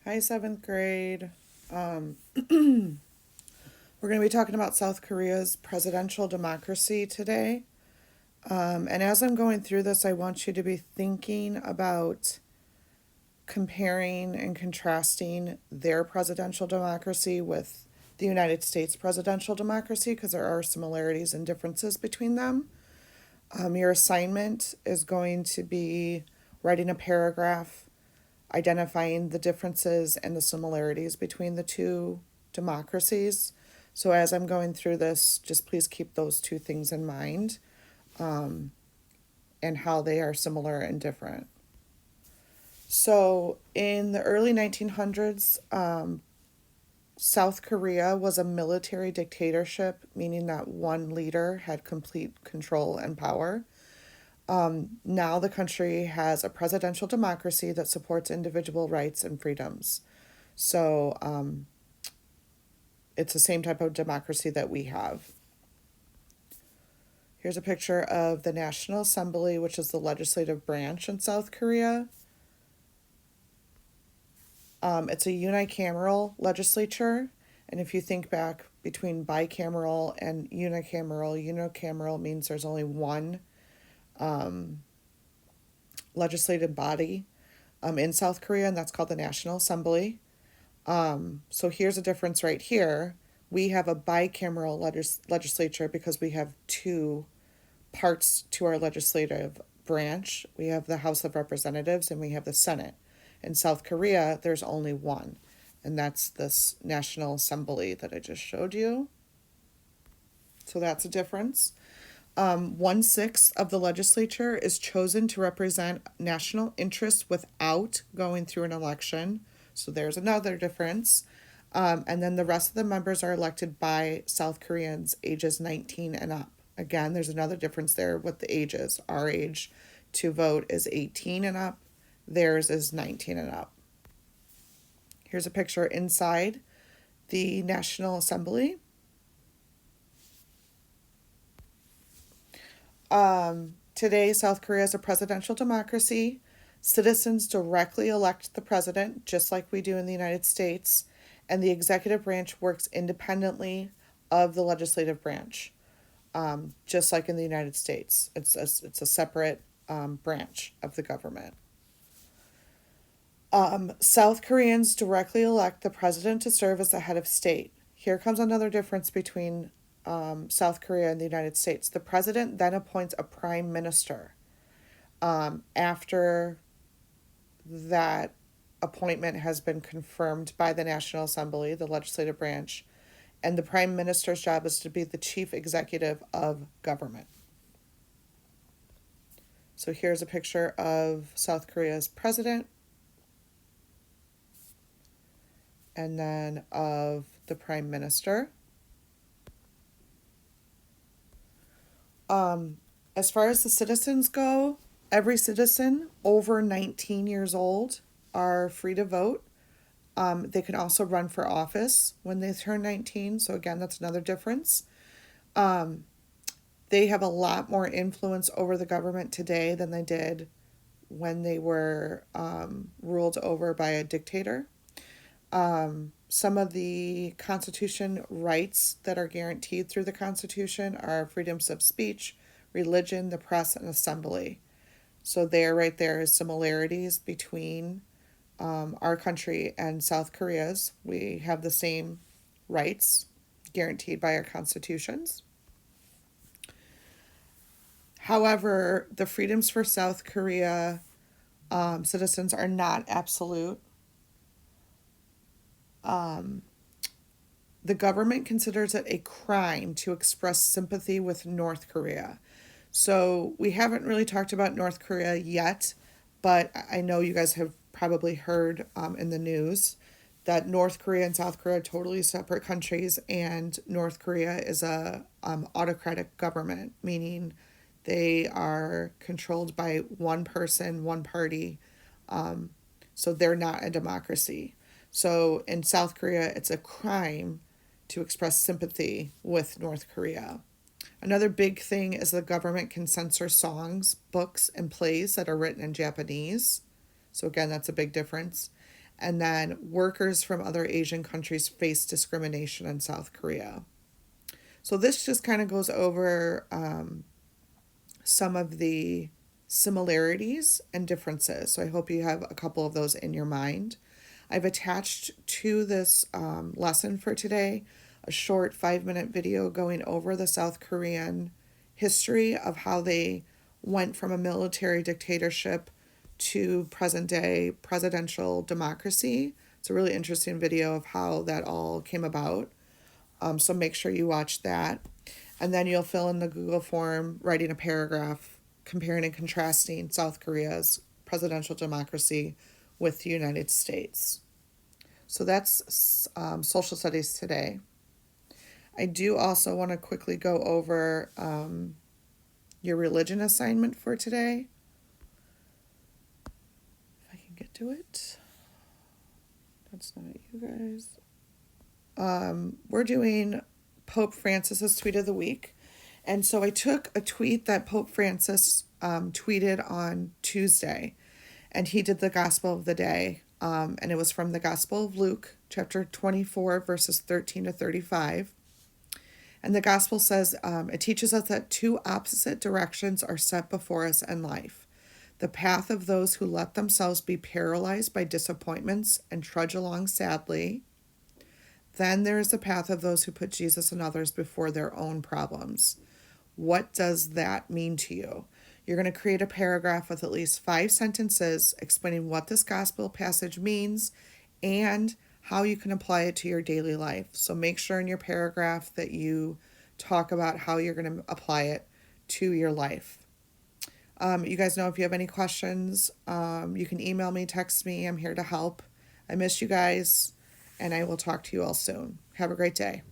Hi, seventh grade. We're going to be talking about South Korea's presidential democracy today. And as I'm going through this, I want you to be thinking about comparing and contrasting their presidential democracy with the United States presidential democracy because there are similarities and differences between them. Your assignment is going to be writing a paragraph identifying the differences and the similarities between the two democracies. So as I'm going through this, just please keep those two things in mind and how they are similar and different. So in the early 1900s, South Korea was a military dictatorship, meaning that one leader had complete control and power. Now the country has a presidential democracy that supports individual rights and freedoms. So it's the same type of democracy that we have. Here's a picture of the National Assembly, which is the legislative branch in South Korea. It's a unicameral legislature. And if you think back between bicameral and unicameral means there's only one legislative body in South Korea, and that's called the National Assembly. So here's a difference right here. We have a bicameral legislature because we have two parts to our legislative branch. We have the House of Representatives and we have the Senate. In South Korea, there's only one, and that's this National Assembly that I just showed you. So that's a difference. 1/6 of the legislature is chosen to represent national interests without going through an election. So there's another difference. And then the rest of the members are elected by South Koreans ages 19 and up. Again, there's another difference there with the ages. Our age to vote is 18 and up, theirs is 19 and up. Here's a picture inside the National Assembly. Today, South Korea is a presidential democracy. Citizens directly elect the president, just like we do in the United States, and the executive branch works independently of the legislative branch, just like in the United States. It's a separate branch of the government. South Koreans directly elect the president to serve as the head of state. Here comes another difference between South Korea and the United States. The president then appoints a prime minister. After that appointment has been confirmed by the National Assembly, the legislative branch, and the prime minister's job is to be the chief executive of government. So here's a picture of South Korea's president and then of the prime minister. As far as the citizens go, every citizen over 19 years old are free to vote. They can also run for office when they turn 19. So, again, that's another difference. They have a lot more influence over the government today than they did when they were ruled over by a dictator. Some of the Constitution rights that are guaranteed through the Constitution are freedoms of speech, religion, the press, and assembly. So right there is similarities between our country and South Korea's. We have the same rights guaranteed by our constitutions. However, the freedoms for South Korea citizens are not absolute. The government considers it a crime to express sympathy with North Korea. So we haven't really talked about North Korea yet, but I know you guys have probably heard in the news that North Korea and South Korea are totally separate countries, and North Korea is a autocratic government, meaning they are controlled by one person, one party. So they're not a democracy. So in South Korea, it's a crime to express sympathy with North Korea. Another big thing is the government can censor songs, books, and plays that are written in Japanese. So, again, that's a big difference. And then workers from other Asian countries face discrimination in South Korea. So this just kind of goes over some of the similarities and differences. So I hope you have a couple of those in your mind. I've attached to this lesson for today a short 5-minute video going over the South Korean history of how they went from a military dictatorship to present day presidential democracy. It's a really interesting video of how that all came about. So make sure you watch that. And then you'll fill in the Google form, writing a paragraph comparing and contrasting South Korea's presidential democracy with the United States. So that's social studies today. I do also want to quickly go over your religion assignment for today. If I can get to it. That's not you guys. We're doing Pope Francis's tweet of the week. And so I took a tweet that Pope Francis tweeted on Tuesday, and he did the gospel of the day. And it was from the Gospel of Luke, chapter 24, verses 13 to 35. And the gospel says, it teaches us that two opposite directions are set before us in life. The path of those who let themselves be paralyzed by disappointments and trudge along sadly. Then there is the path of those who put Jesus and others before their own problems. What does that mean to you? You're going to create a paragraph with at least 5 sentences explaining what this gospel passage means and how you can apply it to your daily life. So make sure in your paragraph that you talk about how you're going to apply it to your life. You guys know if you have any questions, you can email me, text me. I'm here to help. I miss you guys, and I will talk to you all soon. Have a great day.